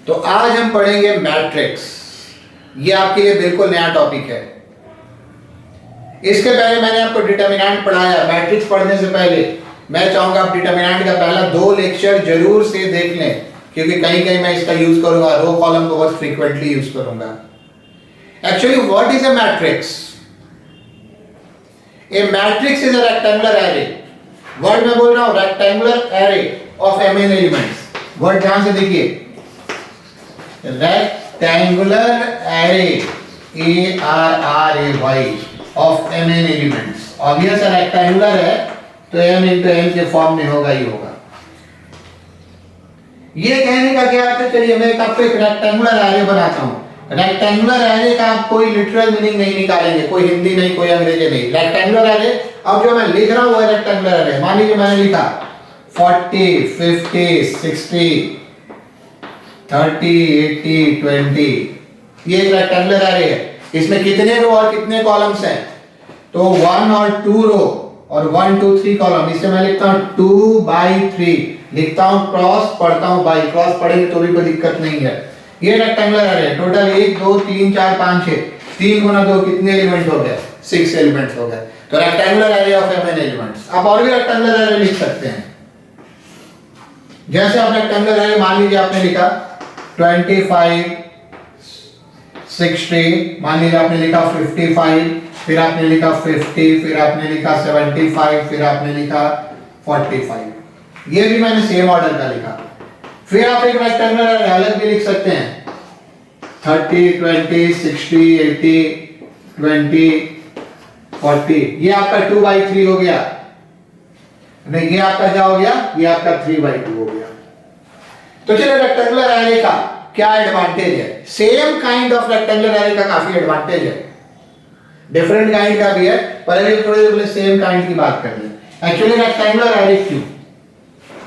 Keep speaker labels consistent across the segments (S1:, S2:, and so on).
S1: तो आज हम पढ़ेंगे मैट्रिक्स। ये आपके लिए बिल्कुल नया टॉपिक है। इसके पहले मैंने आपको डिटरमिनेंट पढ़ाया। मैट्रिक्स पढ़ने से पहले मैं चाहूंगा आप डिटरमिनेंट का पहला 2 लेक्चर जरूर से देख लें, क्योंकि कहीं कहीं मैं इसका यूज करूंगा, रो कॉलम को बहुत फ्रीक्वेंटली यूज करूंगा। Actually what is a matrix? A matrix is a rectangular array. Word में बोल रहा हूं, rectangular array of mn elements. Word ध्यान से देखिए, rectangular array ARRAY of mn elements. Obvious है, रेक्टेंगुलर है तो m into n के फॉर्म में होगा ही होगा। ये कहने का क्या अर्थ है? चलिए मैं आपको एक रेक्टेंगुलर एरे बनाता हूं। रेक्टेंगुलर एरे का आप कोई लिटरल मीनिंग नहीं निकालेंगे, कोई हिंदी नहीं, कोई अंग्रेजी नहीं। रेक्टेंगुलर एरे, अब जो मैं लिख रहा हूं वो रेक्टेंगुलर एरे। मान लीजिए मैंने लिखा 40 50 60 30 80 20, ये एक रेक्टेंगुलर एरे है। इसमें कितने रो और कितने कॉलम्स हैं? तो 1 और 2 रो और 1 2 3 कॉलम। इसे मैं लिखता हूं 2/3, लिखता हूं क्रॉस, पढ़ता हूं बाई। क्रॉस पढ़ेंगे तो भी कोई दिक्कत नहीं है। ये रेक्टेंगुलर एरे है। टोटल 1 2 3 4 5 6, 3 गुना 2 कितने एलिमेंट हो गए? 6 एलिमेंट्स हो गए। तो rectangular array of mn elements. आप और भी रेक्टेंगुलर एरे लिख सकते हैं। जैसे आप रेक्टेंगुलर एरे मान लीजिए आपने लिखा 25 60, मान लीजिए आपने लिखा 55, फिर आपने लिखा 50, फिर आपने लिखा 75, फिर आपने लिखा 45। ये भी मैंने सेम ऑर्डर का लिखा। फिर आप एक रेक्टेंगुलर अलग भी लिख सकते हैं 30 20 60 80 20 40। ये आपका 2/3 हो गया। नहीं, ये आपका क्या हो गया? ये आपका 3/2 हो गया। तो चलिए रेक्टेंगुलर एरे का क्या एडवांटेज है? Same kind of rectangular array का काफी एडवांटेज है, डिफरेंट काइंड का भी है, पर अभी थोड़ी देर सेम काइंड की बात कर लें। एक्चुअली रेक्टेंगुलर एरे क्यों,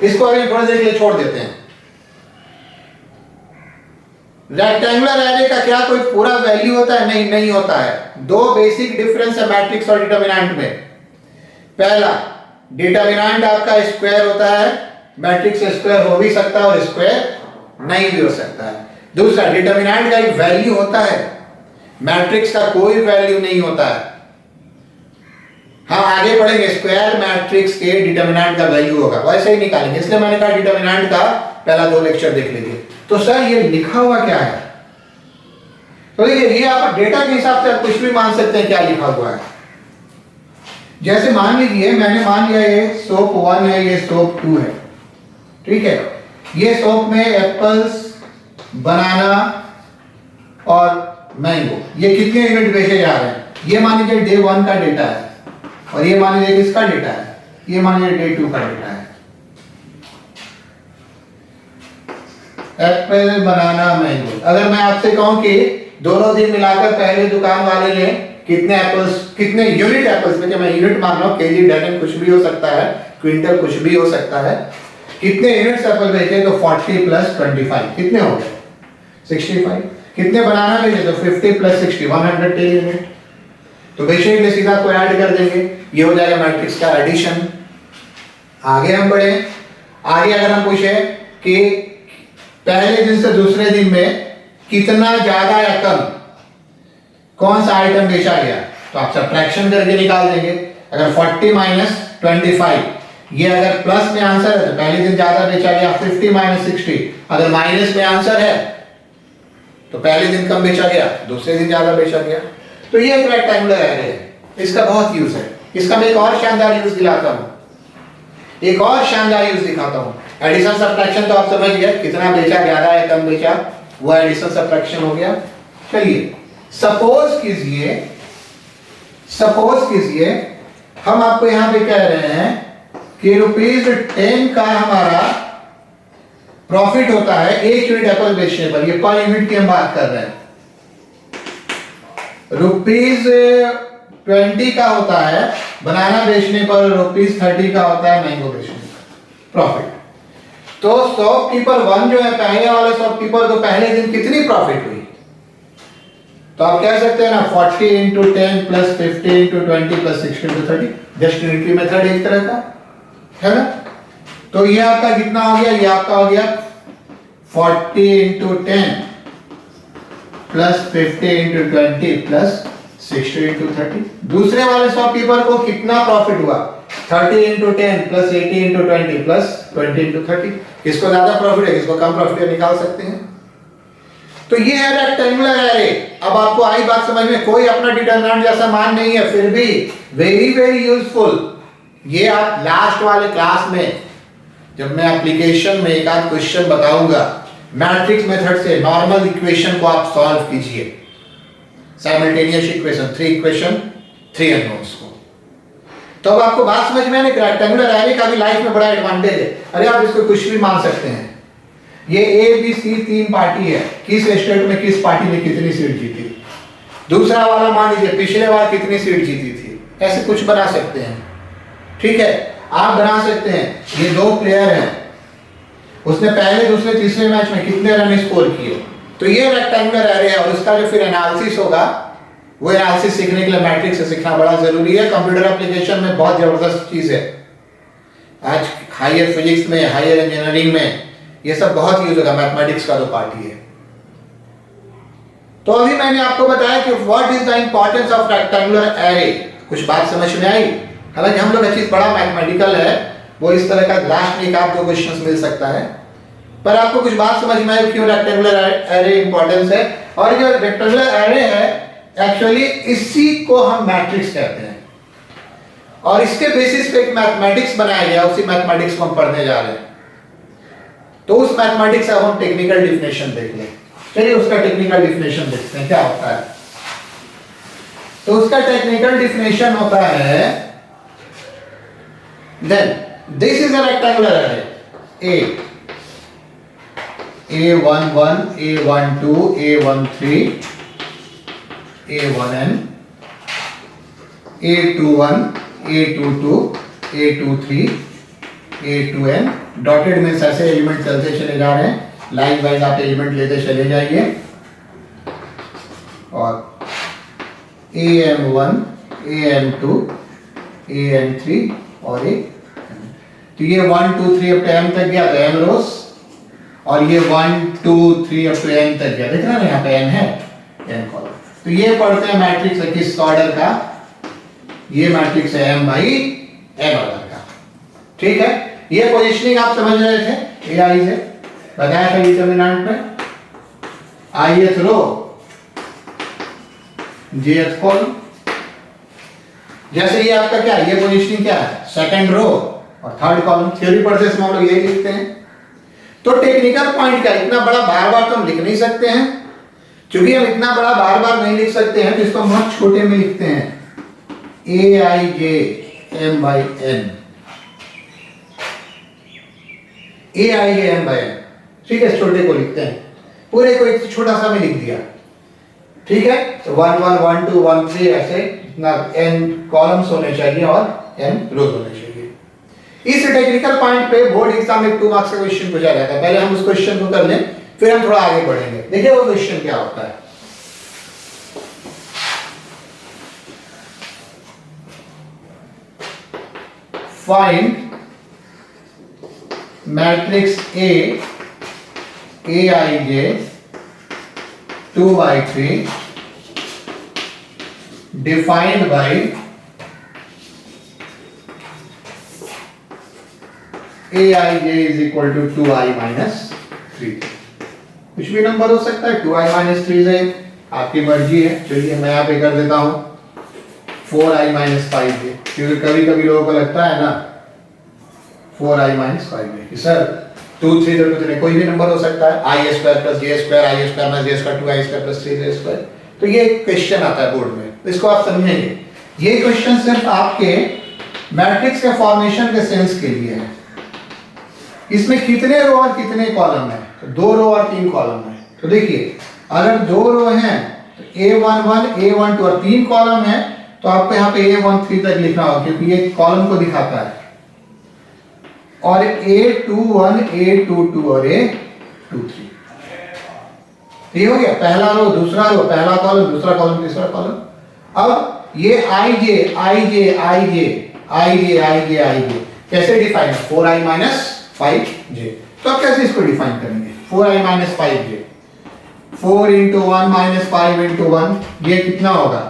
S1: इसको अभी थोड़ी देर के लिए छोड़ देते हैं। रेक्टेंगुलर एरे का क्या कोई पूरा वैल्यू होता है? नहीं, नहीं होता है। 2 बेसिक डिफरेंस है मैट्रिक्स और डिटरमिनेंट में। पहला, डिटरमिनेंट आपका स्क्वायर होता है, मैट्रिक्स स्क्वायर हो भी सकता है और स्क्वायर नहीं भी हो सकता है। दूसरा, डिटरमिनेंट का एक वैल्यू होता है, मैट्रिक्स का कोई वैल्यू नहीं होता है। हम आगे पढ़ेंगे स्क्वायर मैट्रिक्स के डिटरमिनेंट का वैल्यू होगा, वैसे ही निकालेंगे। इसलिए मैंने कहा डिटरमिनेंट का पहला 2 लेक्चर देख लीजिए। तो सर ये लिखा हुआ क्या है? तो देखिए, ये आप डेटा के हिसाब से आप कुछ भी मान सकते हैं क्या लिखा हुआ है। जैसे मान लीजिए मैंने मान लिया ये सोप 1 है, ये सोप 2 है, ठीक है। ये सोप में एप्पल्स, बनाना और मैंगो, ये कितने यूनिट बेचे जा रहे हैं? ये मान लीजिए डे 1 का डेटा है, और ये मान लीजिए किसका डेटा है? ये मान लीजिए डे 2 का डेटा है। एप्पल, बनाना, मैंगो। अगर मैं आपसे कहूं कि दोनों दिन मिलाकर पहले दुकान वाले ने कितने एप्पल्स, कितने यूनिट एप्पल्स बेचे, मैं यूनिट मान रहा हूं, केजी, डजन कुछ भी हो सकता है, क्विंटल कुछ भी हो सकता है, कितने यूनिट्स एप्पल बेचे? तो 40 + 25 कितने हो गए? 65। कितने बनाना बेचे? तो 50 + 60 110 यूनिट। तो बेसिकली सीधा को ऐड कर देंगे, ये हो जाएगा मैट्रिक्स का एडिशन। आगे हम बढ़े। आगे अगर हम पूछे कि पहले दिन से दूसरे दिन में कितना ज्यादा या कम कौन सा आइटम बेचा गया, तो आप सब्ट्रैक्शन करके निकाल देंगे। अगर 40 - 25, ये अगर प्लस में आंसर है तो पहले दिन ज्यादा बेचा गया। 50 - 60, अगर माइनस में आंसर है तो पहले दिन कम बेचा गया, दूसरे दिन ज्यादा बेचा गया। तो ये एक रेक्टेंगुलर एरे है, इसका बहुत यूज है। इसका मैं एक और शानदार यूज दिलाता हूं, एक और शानदार यूज दिखाता हूं। एडिशन सब्ट्रैक्शन तो आप समझ गए, कितना बेचा, ज्यादा या कम बेचा, वो एडिशन सब्ट्रैक्शन हो गया। चलिए सपोज कीजिए हम आपको यहां पे कह रहे हैं कि ₹10 का हमारा प्रॉफिट होता है 1 यूनिट एप्पल बेचने पर। ये पर यूनिट की हम बात कर रहे हैं। ₹20 का होता है बनाना बेचने पर, ₹30 का होता है मैंगो बेचने पर प्रॉफिट। तो शॉपकीपर 1 जो है, पहले वाले शॉपकीपर को पहले दिन कितनी प्रॉफिट हुई? तो आप कह सकते हैं ना 40 × 10 + 50 × 20 + 60 × 30, जस्ट यूनिटरी मेथड एक तरह का है ना। तो ये आपका कितना हो गया? ये आपका हो गया 40 into 10 plus 50 into 20 plus 60 into 30। दूसरे वाले शॉपकीपर को कितना प्रॉफिट हुआ? 30 into 10 plus 80 into 20 plus 20 into 30। किसको ज्यादा प्रॉफिट है, किसको कम प्रॉफिट है, निकाल सकते हैं। तो ये है रेक्टेंगुलर एरे। अब आपको आई बात समझ में, कोई अपना डिटरमिनेंट जैसा मान नहीं है, फिर भी वेरी वेरी यूजफुल। ये आप लास्ट वाले क्लास में जब मैं एप्लीकेशन में एक आध क्वेश्चन बताऊंगा, मैट्रिक्स मेथड से नॉर्मल इक्वेशन को आप सॉल्व कीजिए, साइमल्टेनियस इक्वेशन, 3 इक्वेशन 3 अननोन्स को। तो अब आपको बात समझ में आने, रेक्टेंगुलर एरे का भी लाइफ में बड़ा एडवांटेज है। अरे आप इसको कुछ भी मान सकते हैं। ये ए बी सी 3 पार्टी है, किस स्टेट में किस पार्टी ने कितनी सीट जीती, दूसरा वाला मान लीजिए पिछले बार कितनी सीट जीती थी, ऐसे कुछ बना सकते हैं। ठीक है, आप बना सकते हैं। ये 2 प्लेयर हैं, उसने पहले दूसरे तीसरे मैच में कितने रन स्कोर किए, तो ये रेक्टेंगुलर एरे है। और उसका जो फिर एनालिसिस होगा, वो एनालिसिस सीखने के लिए मैट्रिक्स से सीखना बड़ा जरूरी है। कंप्यूटर एप्लीकेशन में बहुत जबरदस्त चीज है। आज हायर फिजिक्स में, हायर इंजीनियरिंग में ये सब बहुत यूज होगा। मैथमेटिक्स का तो पार्टी है। तो अभी मैंने आपको बताया कि what is the importance of rectangular array. कुछ बात समझ में आई? हालांकि हम लोग चीज बड़ा मैथमेटिकल है, वो इस तरह का लास्ट में एक आध 2 क्वेश्चंस मिल सकता है, पर आपको कुछ बात समझ में आई क्यों रेक्टेंगुलर एरे इंपॉर्टेंस है। और जो रेक्टेंगुलर एरे है एक्चुअली इसी को हम मैट्रिक्स कहते हैं, और इसके बेसिस पे एक मैथमेटिक्स बनाया गया, उसी मैथमेटिक्स को हम पढ़ने जा रहे हैं। तो उस मैथमेटिक्स का हम टेक्निकल डिफिनेशन देख लें। चलिए उसका टेक्निकल डिफिनेशन देखते हैं क्या होता है। तो उसका टेक्निकल डिफिनेशन होता है, then this is a rectangular array A11, A12, A13, A1n, A21, A22, A23, A2n। Dotted में ऐसे एलिमेंट चलते चले जा रहे हैं, लाइन वाइज आप एलिमेंट लेते चले जाइए। और AM1, AM2, AM3 और एक, तो ये 1 2 3 अब m तक गया तो m रोज, और ये 1 2 3 अब n तक गया। देख रहे हैं यहाँ पे n है, n कॉलम। तो ये पढ़ते हैं मैट्रिक्स है किस ऑर्डर का, ये मैट्रिक्स है m बाई n ऑर्डर का। ठीक है, ये पोजीशनिंग आप समझ रहे थे, ai से बताया था डिटरमिनेंट में, ith रो jth कॉलम। जैसे ये आपका क्या है, ये पोजीशनिंग क्या है, सेकंड रो और थर्ड कॉलम। थ्योरी पढ़ते समय हम लोग यही लिखते हैं। तो टेक्निकल पॉइंट का इतना बड़ा बार बार तो हम लिख नहीं सकते हैं, क्योंकि हम इतना बड़ा बार बार नहीं लिख सकते हैं, तो इसको हम बहुत छोटे में लिखते हैं, aij m by n, aij m by n। ठीक है, छोटे को लिखते हैं, पूरे को एक छोटा सा में लिख दिया। ठीक है, तो 1 1 1 2 1 3 ऐसे इतना n कॉलम्स होने चाहिए और n रोज होने चाहिए। इस टेक्निकल पॉइंट पे बोर्ड एग्जाम में 2 मार्क्स का क्वेश्चन पूछा जाता है। पहले हम उस क्वेश्चन को कर लें, फिर हम थोड़ा आगे बढ़ेंगे। देखिए वो क्वेश्चन क्या होता है। Find matrix A aij 2 by 3 defined by aij is equal to 2i minus 3। कुछ भी नंबर हो सकता है, 2i minus 3 है, आपकी मर्जी है। चलिए मैं यहाँ पे कर देता हूँ 4i minus 5j, क्योंकि कभी कभी लोगों को लगता है ना 4i minus 5j कि सर 2 3 तो 2 3 कोई भी नंबर हो सकता है, i square plus j square, i square plus j square, 2i square plus 3j square. तो ये क्वेश्चन आता है बोर्ड में, तो इसको आप समझेंगे। ये क्वेश्चन सिर्फ आपके मैट्रिक्स के फॉर्मेशन के सेंस के लिए है। इसमें कितने रो और कितने कॉलम है, तो 2 रो और 3 कॉलम है। तो देखिए अगर 2 रो हैं तो A11 A12 और 3 कॉलम है, तो आपको यहाँ पे A13 तक लिखना होगा, क्योंकि ये कॉलम को दिखाता है। और A21 A22 और A23, ये हो गया पहला रो, दूसरा रो, पहला कॉलम, दूसरा कॉलम, तीसरा कॉलम। अब ये ij ij ij ij ij ij कैसे डिफाइन है, 4i minus 5j। तो अब कैसे इसको डिफाइन करेंगे, 4i minus 5j, 4 into 1 minus 5 into 1 ये कितना होगा,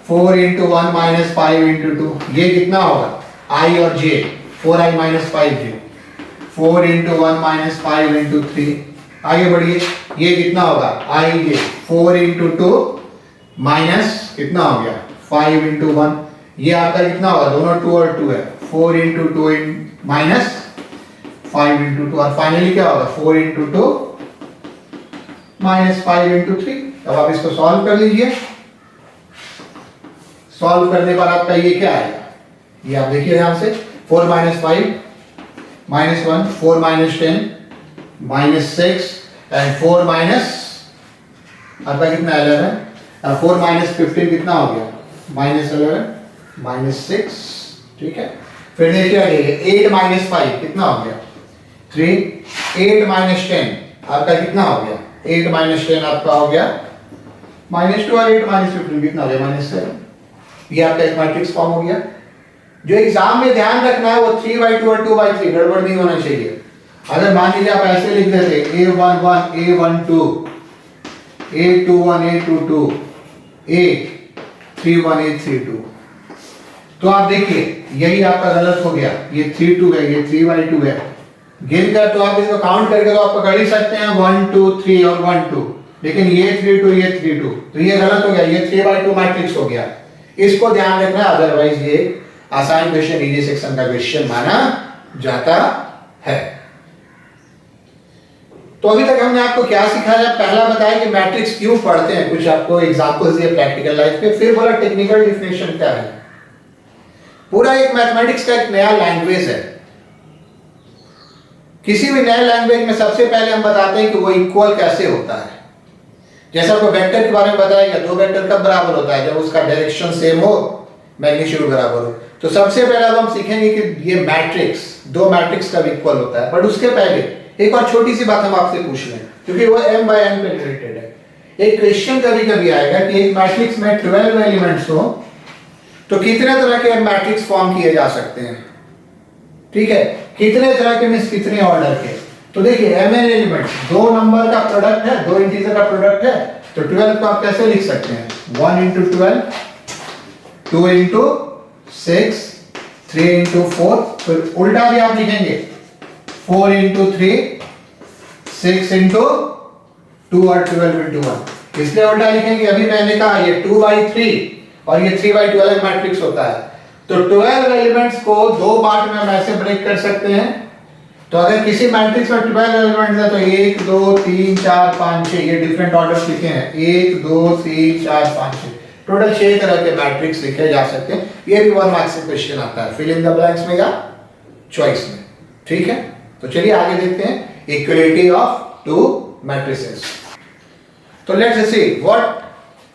S1: 4 इंटू 1 माइनस 5 इंटू 2 ये कितना होगा, i और j, 4i minus 5j, 4 into 1 minus 5 into 3, आगे बढ़िए, ये कितना होगा, i j, 4 इंटू 2 माइनस कितना हो गया 5 इंटू 1, ये आपका कितना होगा, दोनों 2 और 2 है, 4 इंटू 2 माइनस 5 इंटू 2, और फाइनली क्या होगा 4 इंटू 2 माइनस 5 इंटू 3। अब आप इसको सॉल्व कर लीजिए, सॉल्व करने पर आपका ये क्या आएगा, ये आप देखिए ध्यान से, 4 minus 5 minus 1, 4 minus 10 minus 6 and 4 minus आपका कितना 11, 4 माइनस 15 कितना हो गया माइनस 11 माइनस 6, ठीक है। फिर देखिए आगे 8 माइनस 5 कितना हो गया 3, 8 माइनस 10 आपका कितना हो गया, 8 माइनस 10 आपका हो गया माइनस 2, और 8 माइनस 15 कितना हो गया माइनस 7। ये आपका एक मैट्रिक्स फॉर्म हो गया। जो एग्जाम में ध्यान रखना है वो 3/2 और 2/3 गड़बड़ नहीं होना चाहिए। अगर मान लीजिए आप ऐसे लिख देते a11 a12 a21 a22 a31 a32, तो आप देखिए यही आपका गलत हो गया, ये 3/2 है, ये 3/2 है, गिनकर तो आप इसको काउंट करके तो आप पकड़ ही सकते हैं 1 2 3 और 1 2, लेकिन ये 3/2 ये 3/2, तो ये गलत हो गया, ये 3/2 मैट्रिक्स हो गया। इसको ध्यान रखना, अदरवाइज ये आसान क्वेश्चन इजी सेक्शन का क्वेश्चन माना जाता है। तो अभी तक हमने आपको क्या सिखाया, पहला बताया कि मैट्रिक्स क्यों पढ़ते हैं, कुछ आपको एग्जांपल्स दिए प्रैक्टिकल लाइफ के, फिर बोला टेक्निकल डिफिनेशन क्या है। पूरा एक मैथमेटिक्स का एक नया लैंग्वेज है। किसी भी नए लैंग्वेज में सबसे पहले हम बताते हैं कि वो इक्वल कैसे होता है। जैसा आपको वेक्टर के बारे में बताया गया, दो वेक्टर कब बराबर होता है, जब उसका डायरेक्शन सेम हो, मैग्नीट्यूड बराबर हो। तो सबसे पहले अब हम सीखेंगे कि ये मैट्रिक्स, दो मैट्रिक्स कब इक्वल होता है। बट उसके पहले एक और छोटी सी बात हम आपसे पूछ लें, क्योंकि वो m/n पे रिलेटेड है। एक क्वेश्चन कभी कभी आएगा कि एक मैट्रिक्स में 12 एलिमेंट्स हो तो कितने तरह के मैट्रिक्स फॉर्म किए जा सकते हैं, ठीक है, कितने तरह के मींस कितने ऑर्डर के। तो देखिए mn एलिमेंट्स, दो नंबर का प्रोडक्ट है, दो इंटीजर का प्रोडक्ट है, तो 12 को आप कैसे लिख सकते हैं, 1 into 12, 2 into 6, 3 into 4, फिर उल्टा भी आप लिखेंगे 4 into 3, 6 into 2 और 12 into 1। इसलिए उल्टा लिखेंगे, अभी मैंने कहा ये 2/3 और ये 3/12 मैट्रिक्स होता है। तो 12 एलिमेंट्स को दो पार्ट में हम ऐसे ब्रेक कर सकते हैं। तो अगर किसी मैट्रिक्स में 12 एलिमेंट्स है तो 1 2 3 4 5 6, ये डिफरेंट ऑर्डर्स लिखे हैं, 1 2 3 4 5 6, टोटल 6 तरह के मैट्रिक्स लिखे जा सकते हैं। ये भी 1 मार्क्स का क्वेश्चन आता है, फिल इन द ब्लैंक्स में या चॉइस में, ठीक है। तो चलिए आगे देखते हैं इक्वलिटी ऑफ टू मैट्रिसेस। तो let's see what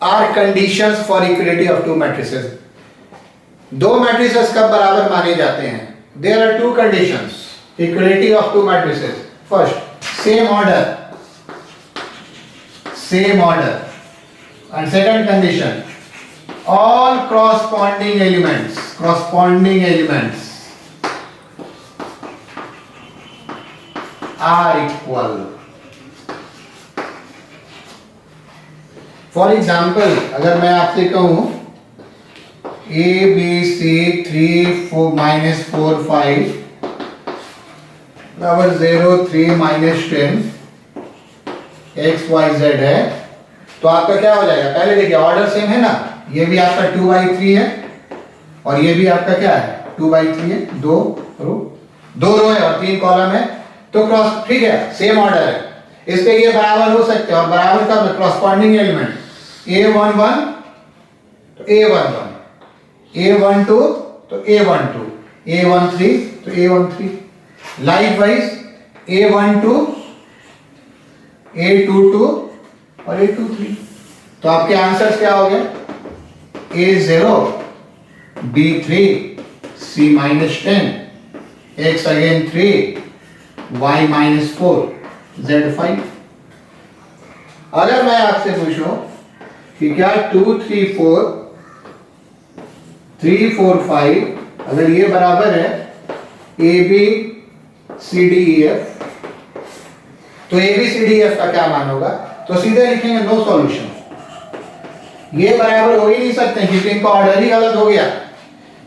S1: are conditions for equality of two matrices. दो मैट्रिसेस कब बराबर माने जाते हैं, there are two conditions equality of two matrices. First same order and second condition all corresponding elements are equal. For example, अगर मैं आपसे कहूं a b c 3 4 minus 4 5 बराबर 0 3 minus 10 x y z है, तो आपका क्या हो जाएगा, पहले देखिए ऑर्डर सेम है ना, ये भी आपका 2/3 है और ये भी आपका क्या है 2/3 है, दो रो है और 3 कॉलम है, तो क्रॉस, ठीक है, सेम ऑर्डर है, इस पे ये बराबर हो सकते हैं। और बराबर का क्रॉसपॉन्डिंग एलिमेंट a11 तो a11, a12 तो a12, a13 तो a13, लाइकवाइज a12 a22 और a23। तो आपके आंसर्स क्या हो गए, a0 b3 c minus 10 x again 3 y minus 4 z 5। अगर मैं आपसे पूछूं कि क्या 2 3 4 3 4 5 अगर ये बराबर है a b c d e f तो ABCDF का क्या मान होगा? तो सीधे लिखेंगे नो सॉल्यूशन, ये बराबर हो ही नहीं सकते क्योंकि इनका ऑर्डर ही गलत हो गया।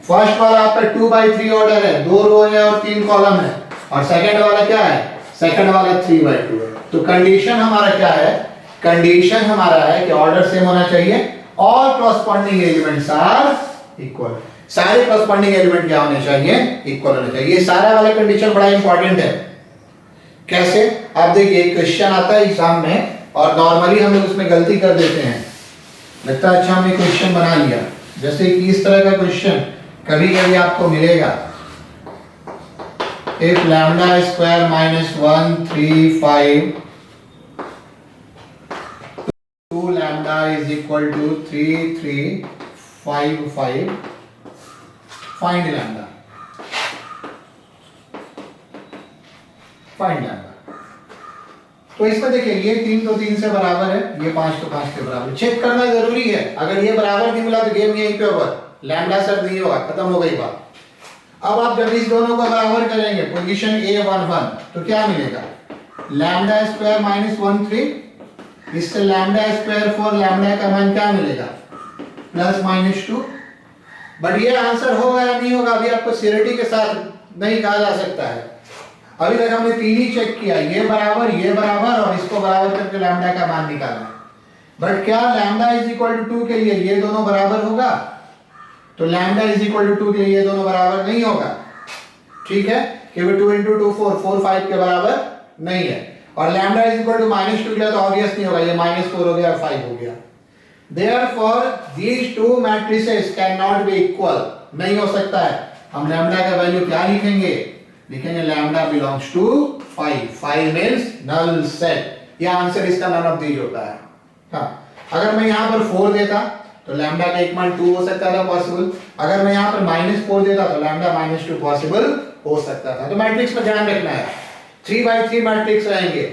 S1: फर्स्ट वाला आपका 2/3 ऑर्डर है, 2 रो है और 3 कॉलम है, और सेकंड वाला क्या है? सेकंड वाला 3/2 है। तो कंडीशन हमारा क्या है? कंडीशन हमारा है कि ऑर्डर सेम होना चाहिए, all corresponding elements are equal. सारे कॉरस्पॉन्डिंग एलिमेंट क्या होने चाहिए? इक्वल होने चाहिए। ये सारा वाला कंडीशन बड़ा इंपॉर्टेंट है। कैसे? आप देखिए क्वेश्चन आता है एग्जाम में और नॉर्मली हम लोग उसमें गलती कर देते हैं, लगता है अच्छा हमने क्वेश्चन बना लिया। जैसे कि इस तरह का क्वेश्चन कभी कभी आपको मिलेगा, if lambda square minus 1 3 5 2 lambda is equal to 3 3 5 5 find lambda, find lambda. तो इसमें देखिए ये 3 तो 3 से बराबर है, ये 5 तो 5 के बराबर। चेक करना जरूरी है, अगर ये बराबर नहीं मिला तो गेम यहीं पे ओवर, लैम्डा सर नहीं होगा, खत्म हो गई बात। अब आप जब इस दोनों को बराबर करेंगे पोजीशन A11 तो क्या मिलेगा? लैम्डा स्क्वायर माइनस 1 3, इससे लैम्डा स्क्वायर फॉर लैम्डा का मान क्या मिलेगा? Plus minus 2। बट ये आंसर होगा या नहीं होगा अभी आपको सिरिटी के साथ नहीं कहा जा सकता है। अभी तक हमने 3 ही चेक किया, ये बराबर और इसको बराबर करके लैम्डा का मान निकालना। बट क्या लैम्डा इज इक्वल टू 2 के लिए ये दोनों बराबर होगा? तो लैम्डा इज इक्वल टू 2 के लिए ये दोनों बराबर नहीं होगा, ठीक है, क्योंकि 2 × 2 4 5 के बराबर नहीं है। और लैम्डा इज इक्वल टू -2 के लिए तो ऑब्वियस नहीं होगा, ये -4 हो गया और 5 हो गया। Therefore these two matrices cannot be equal, नहीं हो सकता है। हम लैम्डा का वैल्यू क्या लिखेंगे? लिखेंगे lambda belongs to 5, 5 means null set. ये आंसर इसका नन ऑफ दीज होता है। हाँ, अगर मैं यहाँ पर 4 देता तो लैम्डा का एक मान 2 हो सकता था पॉसिबल, अगर मैं यहाँ पर -4 देता तो लैम्डा -2 पॉसिबल हो सकता था। तो मैट्रिक्स पर ध्यान रखना है, 3/3 मैट्रिक्स रहेंगे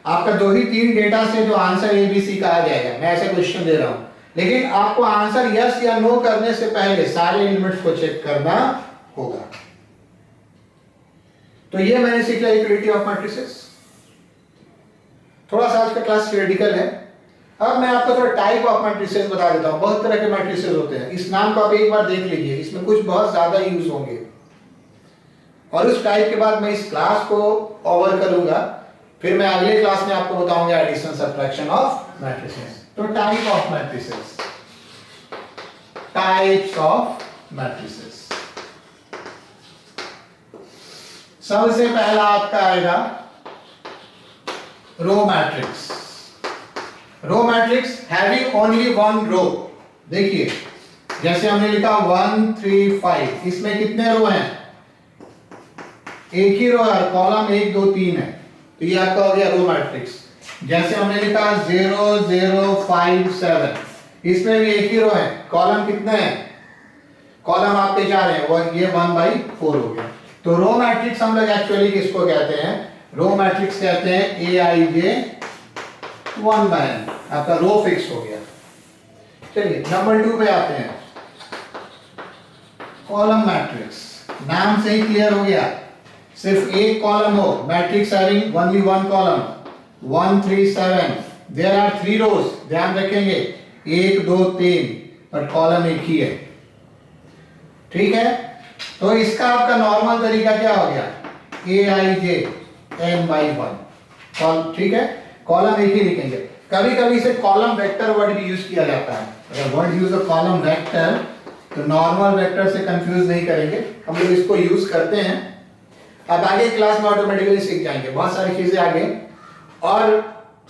S1: आपका, 2 ही 3 डेटा से जो आंसर ABC का आ जाएगा। मैं ऐसा क्वेश्चन दे रहा हूँ, लेकिन आपको आंसर यस या नो करने से पहले सारे एलिमेंट्स को चेक करना होगा। तो ये मैंने सीखा इक्वलिटी ऑफ मैट्रिसेस। थोड़ा सा आज का क्लास थ्योरेटिकल है। अब मैं आपको थोड़ा टाइप ऑफ मैट्रिसेस बता देता हूं। बहुत तरह के मैट्रिसेस होते हैं, इस नाम को आप एक बार देख लीजिए, इसमें कुछ बहुत ज्यादा यूज होंगे और उस टाइप के बाद मैं इस क्लास को ओवर करूंगा, फिर मैं अगले क्लास में आपको बताऊंगा एडिशन सब्ट्रैक्शन ऑफ मैट्रिसेस। तो type of matrices, types of matrices. सबसे पहला आपका आएगा row matrix. Row matrix having only one row. देखिए जैसे हमने लिखा 1 3 5, इसमें कितने रो हैं? एक ही रो है, कॉलम 1 2 3 है, तो ये आपका हो गया रो मैट्रिक्स। जैसे हमने लिखा 0 0 5 7, इसमें भी एक ही रो है, कॉलम कितने हैं? कॉलम आपके 4 हैं, वो ये 1/4 हो गया। तो रो मैट्रिक्स हम लोग एक्चुअली किसको कहते हैं? रो मैट्रिक्स कहते हैं Aij 1/n, आपका रो फिक्स हो गया। चलिए नंबर 2 पे आते हैं, कॉलम मैट्रिक्स। नाम से ही क्लियर हो गया, सिर्फ एक कॉलम हो, matrix having only one column, 1 3 7, there are 3 rows. ध्यान रखेंगे 1 2 3, पर कॉलम एक ही है, ठीक है। तो इसका आपका नॉर्मल तरीका क्या हो गया? Aij n/1, ठीक है, कॉलम एक ही लिखेंगे। कभी कभी इसे कॉलम वेक्टर वर्ड भी यूज किया जाता है। अगर word use of column vector तो नॉर्मल वेक्टर से कंफ्यूज नहीं करेंगे, हम लोग इसको यूज करते हैं। अब आगे क्लास में ऑटोमेटिकली सीख जाएंगे, बहुत सारी चीजें आगे और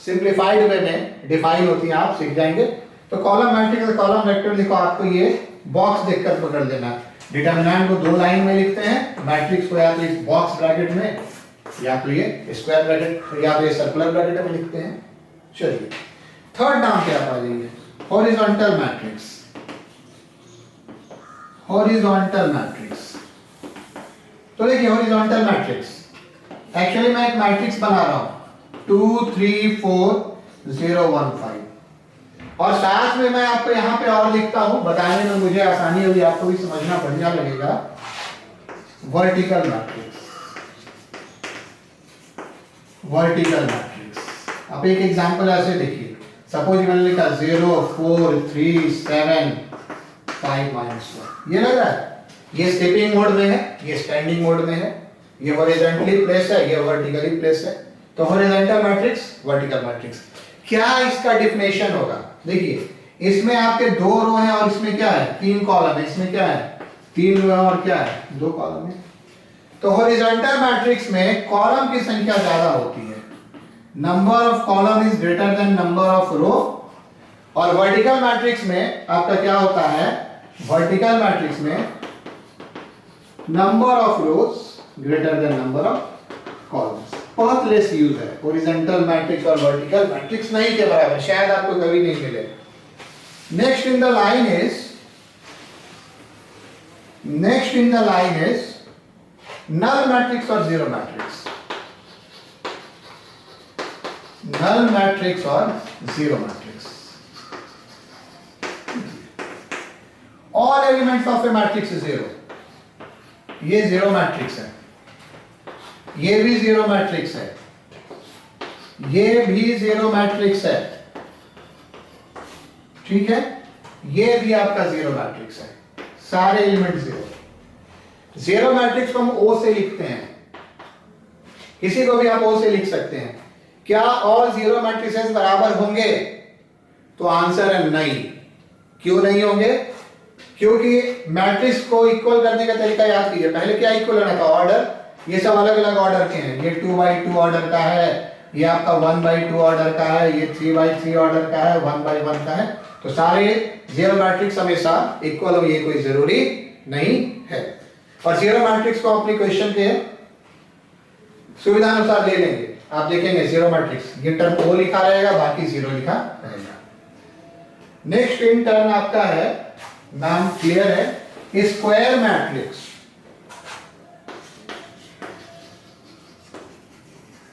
S1: सिंप्लीफाइड वे में डिफाइन होती हैं, आप सीख जाएंगे। तो कॉलम मैट्रिक्स और कॉलम वेक्टर देखो, आपको ये बॉक्स देखकर पकड़ लेना। डिटरमिनेंट को 2 लाइन में लिखते हैं, मैट्रिक्स को या तो इस बॉक्स ब्रैकेट में, या तो ये स्क्वायर ब्रैकेट, या तो ये सर्कुलर ब्रैकेट में लिखते हैं। चलिए थर्ड नाम क्या आ जाइए, हॉरिजॉन्टल मैट्रिक्स। हॉरिजॉन्टल मैट्रिक्स, तो देखिए हॉरिजॉन्टल मैट्रिक्स, एक्चुअली मैं एक मैट्रिक्स बना रहा हूं 2 3 4 0 1 5, और साथ में मैं आपको यहां पे और लिखता हूं, बताने में मुझे आसानी होगी, आपको भी समझना बढ़िया लगेगा। Vertical matrix, vertical matrix. अब एक एग्जांपल ऐसे देखिए, सपोज मैंने लिखा 0 4 3 7 5 -1, ये लग रहा है ये स्टेपिंग मोड में है, ये स्टैंडिंग मोड में है, ये हॉरिजॉन्टली प्लेस है, ये वर्टिकली प्लेस है। तो हॉरिजॉन्टल मैट्रिक्स, वर्टिकल मैट्रिक्स, क्या इसका डिफिनेशन होगा? देखिए इसमें आपके 2 रो हैं और इसमें क्या है 3 कॉलम है, इसमें क्या है 3 रो है और क्या है 2 कॉलम है। तो हॉरिजॉन्टल मैट्रिक्स में कॉलम की संख्या ज्यादा होती है, number of column is greater than number of row. और वर्टिकल मैट्रिक्स में आपका क्या होता है, वर्टिकल मैट्रिक्स में number of rows greater than number of columns. बहुत लेस यूज है, हॉरिजॉन्टल मैट्रिक्स और वर्टिकल मैट्रिक्स नहीं के बराबर, शायद आपको कभी नहीं मिले। Next in the line is null matrix or zero matrix, null matrix or zero matrix। all elements of a matrix is zero, ये जीरो मैट्रिक्स है, ये भी जीरो मैट्रिक्स है, ये भी जीरो मैट्रिक्स है, ठीक है, ये भी आपका जीरो मैट्रिक्स है, सारे एलिमेंट जीरो। जीरो मैट्रिक्स को हम ओ से लिखते हैं, किसी को भी आप ओ से लिख सकते हैं। क्या ऑल जीरो मैट्रिसेस बराबर होंगे? तो आंसर है नहीं। क्यों नहीं होंगे? क्योंकि मैट्रिक्स को इक्वल करने का तरीका याद कीजिए। पहले क्या इक्वल होना था, ऑर्डर, ये सब अलग अलग ऑर्डर के हैं, ये 2x2 ऑर्डर का है, ये आपका 1x2 ऑर्डर का है, ये 3x3 ऑर्डर का है, 1x1 का है। तो सारे जीरो मैट्रिक्स हमेशा इक्वल हो, ये कोई जरूरी नहीं है। और जीरो मैट्रिक्स को अपनी क्वेश्चन के सुविधा अनुसार ले लेंगे। आप देखेंगे जीरो मैट्रिक्स, ये टर्म ओ लिखा रहेगा, बाकी जीरो लिखा रहेगा। नेक्स्ट इन टर्म आपका है, नाम क्लियर है, स्क्वायर मैट्रिक्स।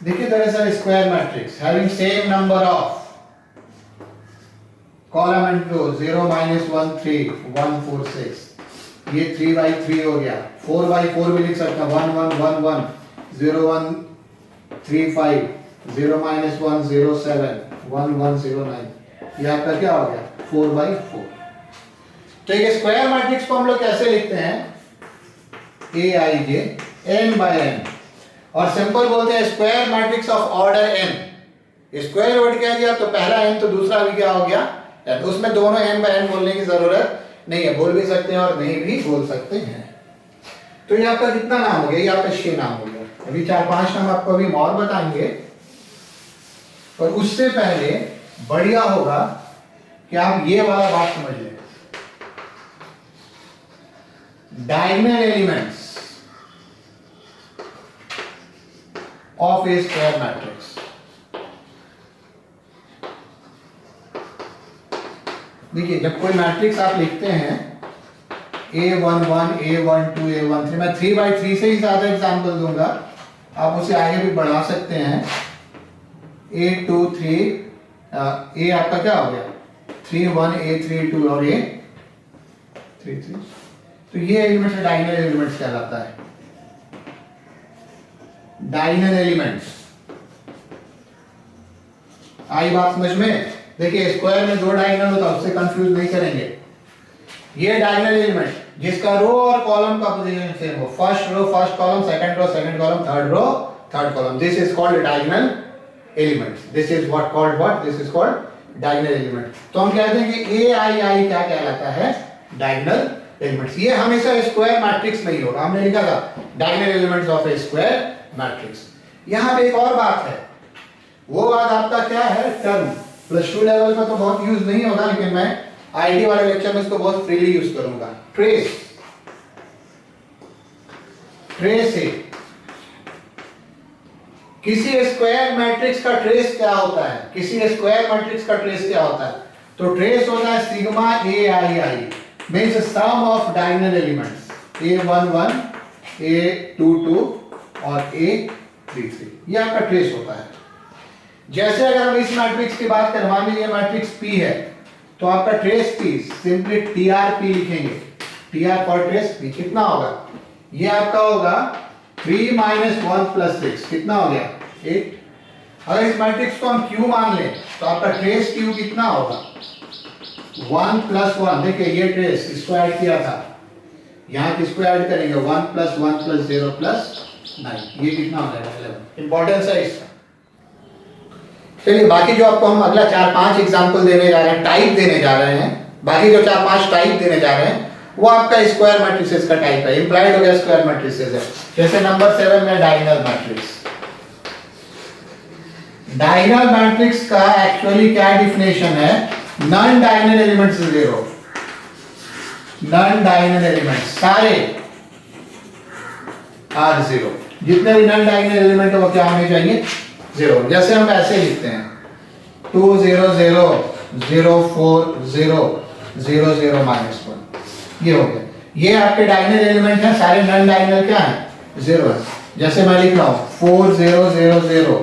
S1: देखिए there is a square matrix having same number of column and row, 0 -1 3 1 4 6, ये 3x3 हो गया, 4x4 भी लिख सकता हूं, 1 1 1 1 0 1 3 5 0 -1 0 7 1 1 0 9, ये आपका क्या हो गया 4x4। तो एक स्क्वायर मैट्रिक्स को हम लोग कैसे लिखते हैं, aij n/n, और सिंपल बोलते हैं square matrix of order n। Square word क्या दिया, तो पहला n तो दूसरा भी क्या हो गया n, उसमें दोनों n/n बोलने की जरूरत नहीं है, बोल भी सकते हैं और नहीं भी बोल सकते हैं। तो ये आपका कितना नाम हो गया, ये आपका 6 नाम हो गया। अभी 4-5 नाम आपको अभी और बताएंगे, और उससे पहले बढ़िया होगा कि आप ये वाला बात समझ लें, diagonal elements of A square matrix. देखिए जब कोई मैट्रिक्स आप लिखते हैं A11 A12 A13, मैं 3x3 से ही ज्यादा एग्जांपल दूंगा, आप उसे आगे भी बढ़ा सकते हैं। A23 A आपका क्या हो गया 31 A32 और A33, तो ये एलिमेंट्स डायगोनल एलिमेंट्स कहलाता है, डायगोनल एलिमेंट्स। आई बात समझ में? देखिए स्क्वायर में 2 डायगोनल होता है, उससे कंफ्यूज नहीं करेंगे। ये डायगोनल एलिमेंट जिसका रो और कॉलम का पोजीशन सेम हो, first row first column, second row second column, third row third column, this is called diagonal elements. This is what called what, this is called diagonal element. तो हम कहते हैं कि AII क्या कहलाता है, डायगोनल एलिमेंट्स। ये हमेशा स्क्वायर मैट्रिक्स नहीं होगा, हमने लिखा था diagonal elements of A square matrix. यहां पे एक और बात है, वो बात आपका क्या है, टर्म +2 लेवल का तो बहुत यूज नहीं होगा, लेकिन मैं आईडी वाले लेक्चर में इसको बहुत फ्रीली यूज करूंगा। ट्रेस, ट्रेस है किसी स्क्वायर मैट्रिक्स का ट्रेस क्या होता है, किसी स्क्वायर मैट्रिक्स का ट्रेस क्या होता है, तो ट्रेस होता है sigma AII, means sum of diagonal elements A11 A22 और A33, ये आपका ट्रेस होता है। जैसे अगर हम इस मैट्रिक्स की बात करें, मान लीजिए मैट्रिक्स P है, तो आपका ट्रेस P सिंपली TRP लिखेंगे, TR फॉर ट्रेस P। कितना होगा, ये आपका होगा 3 - 1 + 6, कितना हो गया 8। अगर इस मैट्रिक्स को हम Q मान लें तो आपका ट्रेस Q कितना होगा 1 + 1। देखिए ये ट्रेस इसको ऐड किया था, यहाँ किसको ऐड करेंगे 1 + 1 + 0 + 9, ये कितना हो जाएगा 11। इंपॉर्टेंस है इसका। चलिए बाकी जो आपको हम अगला 4-5 एग्जांपल देने जा रहे हैं, टाइप देने जा रहे हैं, बाकी जो 4-5 टाइप देने जा रहे हैं वो आपका स्क्वायर मैट्रिसेस का टाइप है, इंप्लाइड हो गया स्क्वायर मैट्रिसेस है। जैसे नंबर 7 में डायगोनल मैट्रिक्स। डायगोनल मैट्रिक्स का एक्चुअली क्या डिफिनेशन है, non diagonal elements 0, non diagonal elements सारे आर 0, जितने भी नॉन डायगोनल एलिमेंट है वो क्या होने चाहिए 0। जैसे हम ऐसे लिखते हैं 2 0 0 0 4 0 0 0 -1, ये हो गया। ये आपके डायगोनल एलिमेंट हैं, सारे नॉन डायगोनल क्या है 0 है। जैसे मैं लिख रहा हूँ 4 0 0 0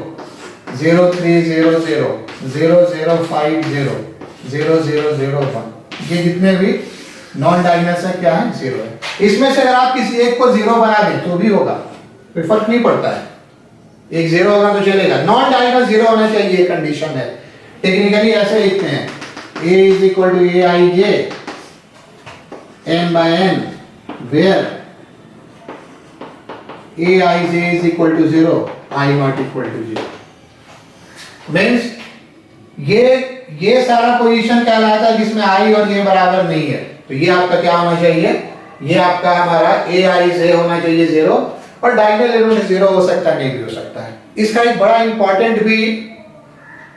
S1: 0 3 0 0 0 0 5 0 0 0 0 1, ये जितने भी नॉन डायगोनल्स है क्या है 0 है। इसमें से अगर आप किसी एक को 0 बना दें तो भी होगा, कोई फर्क नहीं पड़ता है, एक 0 होगा तो चलेगा। नॉन डायगोनल 0 होना चाहिए, ये कंडीशन है। टेक्निकली ऐसे लिखते हैं A = Aij m/n where Aij = 0 I not = 0 means ये सारा पोजीशन कहलाता है जिसमें I और J बराबर नहीं है, तो ये आपका क्या होना चाहिए, ये आपका हमारा Aij होना चाहिए 0, और डायगोनल एलिमेंट 0 हो सकता है, नहीं भी हो सकता है। इसका एक बड़ा इंपॉर्टेंट भी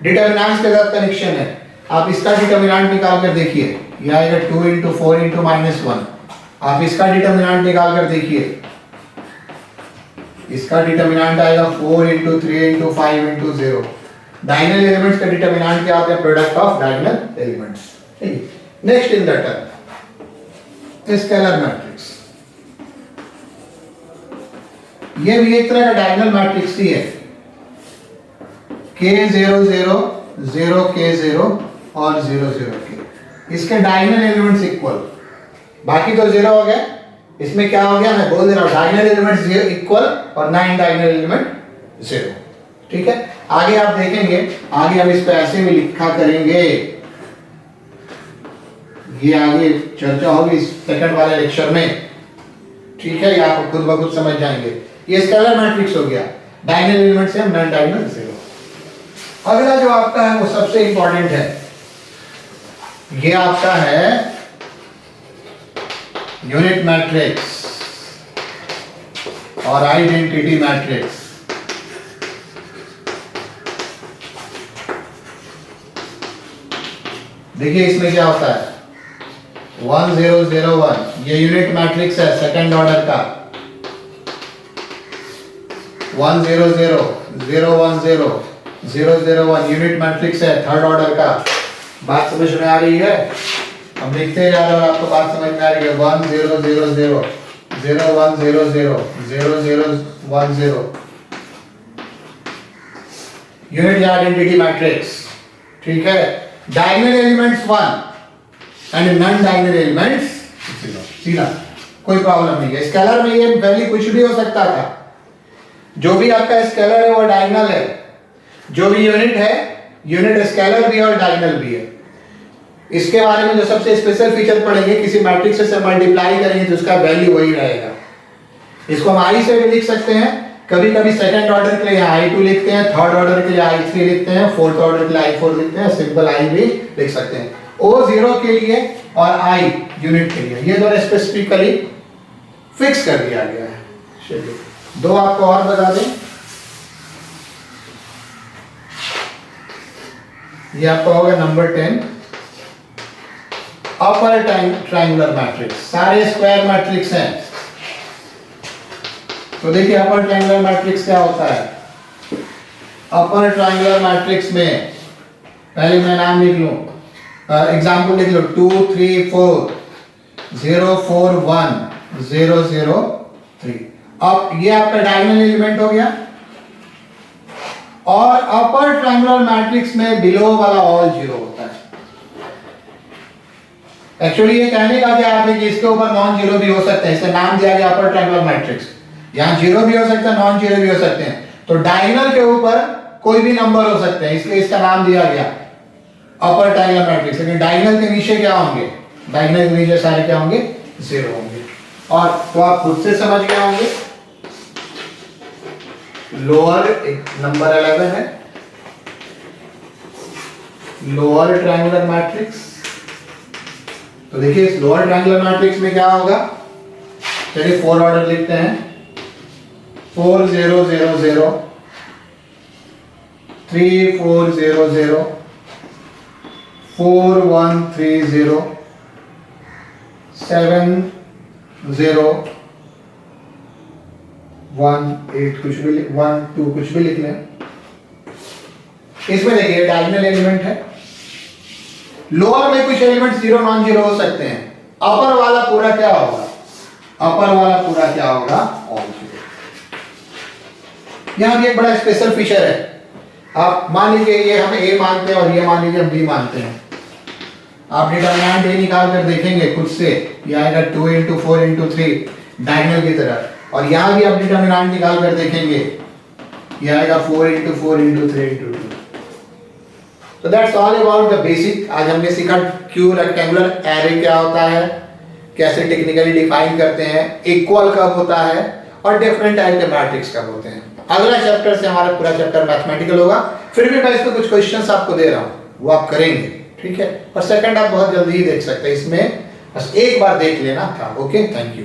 S1: डिटरमिनेंट्स के साथ कनेक्शन है। आप इसका डिटरमिनेंट निकाल कर देखिए, ये आएगा 2 × 4 × -1। आप इसका डिटरमिनेंट निकाल कर देखिए, इसका डिटरमिनेंट आएगा 4 × 3 × 5 × 0। डायगोनल एलिमेंट्स का डिटरमिनेंट क्या होता है, प्रोडक्ट ऑफ डायगोनल एलिमेंट्स। ठीक है, next in the term scalar matrix, ये भी एक तरह का डायगोनल मैट्रिक्स ही है। K0 0 0 K0 और 0 0 K, इसके डायगोनल एलिमेंट्स इक्वल, बाकी तो 0 हो गए, इसमें क्या हो गया मैं बोल दे रहा हूं डायगोनल एलिमेंट्स 0 इक्वल और 9 डायगोनल एलिमेंट 0। ठीक है, आगे आप देखेंगे, आगे हम इसको ऐसे भी लिखा करेंगे, ये आगे चर्चा होगी सेकंड वाले लेक्चर में। ठीक है, ये आप खुद ब खुद समझ जाएंगे। ये स्केलर मैट्रिक्स हो गया, डायगोनल एलिमेंट से नॉन डायगोनल 0। अगला जो आपका है वो सबसे इंपॉर्टेंट है, ये आपका है यूनिट मैट्रिक्स और आइडेंटिटी मैट्रिक्स। देखिए इसमें क्या होता है 1 0 0 1, ये यूनिट मैट्रिक्स है सेकंड ऑर्डर का। 1 0 0 0 1 0 0 0 1 यूनिट मैट्रिक्स है थर्ड ऑर्डर का। बात समझ में आ रही है, हम लिखते जा रहे हैं और आपको बात समझ में आ रही है। 1 0 0 0 0 1 0 0 0 0 1 0 यूनिट आइडेंटिटी मैट्रिक्स। ठीक है, diagonal elements 1 and non diagonal elements 0, सीधा कोई प्रॉब्लम नहीं है। स्केलर में ये वैल्यू कुछ भी हो सकता था, जो भी आपका स्केलर है वो डायगोनल है, जो भी यूनिट है यूनिट स्केलर भी है और डायगोनल भी है। इसके बारे में जो सबसे स्पेशल फीचर पढ़ेंगे, किसी मैट्रिक्स से मल्टीप्लाई करेंगे तो उसका वैल्यू वही रहेगा। इसको हम आई से भी लिख सकते हैं, कभी कभी सेकंड ऑर्डर के लिए I2 लिखते हैं, थर्ड ऑर्डर के लिए I3 लिखते हैं, फोर्थ ऑर्डर के लिए I4 लिखते हैं, सिंपल I भी लिख सकते हैं। O0 के लिए और I यूनिट के लिए, ये दोनों स्पेसिफिकली फिक्स कर दिया गया है। चलिए दो आपको और बता दें, ये आपका होगा नंबर 10 अपर ट्रायंगुलर मैट्रिक्स। सारे स्क्वायर मैट्रिक्स हैं, तो देखिए अपर ट्रायंगुलर मैट्रिक्स क्या होता है। अपर ट्रायंगुलर मैट्रिक्स में पहले मैं नाम लिख लूं, एग्जांपल लिख लो 2 3 4 0 4 1 0 0 3। अब ये आपका डायगोनल एलिमेंट हो गया, और अपर ट्रायंगुलर मैट्रिक्स में बिलो वाला ऑल 0 होता है। एक्चुअली ये कहने का क्या है कि इसके ऊपर नॉन जीरो भी हो सकते हैं, इसका नाम दिया गया अपर ट्रायंगुलर मैट्रिक्स। यहां जीरो भी हो सकता है, नॉन जीरो भी हो सकते हैं। तो डायगोनल के ऊपर कोई भी नंबर हो सकते हैं, इसलिए इसका नाम दिया गया अपर ट्रायंगुलर मैट्रिक्स। लेकिन डायगोनल के नीचे क्या होंगे, डायगोनल के नीचे सारे क्या होंगे, 0 होंगे। और तो आप खुद से समझ गए होंगे। लोअर नंबर 11 है लोअर ट्रायंगुलर मैट्रिक्स। तो देखिए इस लोअर ट्रायंगुलर मैट्रिक्स में क्या होगा, चलिए 4 ऑर्डर लिखते हैं। 4 0 0 0 3 4 0 0 4 1 3 0 7 0 1 8 कुछ भी 1 2 कुछ भी लिख लें। इसमें देखिए डायगोनल एलिमेंट है, लोअर में कुछ एलिमेंट 0 नॉन 0 हो सकते हैं, अपर वाला पूरा क्या होगा, अपर वाला पूरा क्या होगा, ऑल 0। यहां भी एक बड़ा स्पेशल फीचर है। आप मान लीजिए ये हम ए मानते हैं और ये मान लीजिए हम बी मानते हैं। आप डिटरमिनेंट ए निकाल कर देखेंगे खुद से, ये आएगा 2 × 4 × 3 डायगोनल की तरह, और यहां भी आप डिटरमिनेंट निकाल कर देखेंगे, ये आएगा 4 × 4 × 3 × 2। So that's all about the basic। आज हमने सीखा क्यू रेक्टेंगुलर एरे क्या होता है, कैसे टेक्निकली डिफाइन करते हैं, इक्वल कब होता है, और डिफरेंट टाइप के मैट्रिक्स कब होते हैं। अगला चैप्टर से हमारा पूरा चैप्टर मैथमेटिकल होगा, फिर भी मैं इसमें कुछ क्वेश्चंस आपको दे रहा हूँ, वो आप करेंगे, ठीक है। और सेकंड आप बहुत जल्दी ही देख सकते हैं, इसमें बस एक बार देख लेना था। Okay, thank you.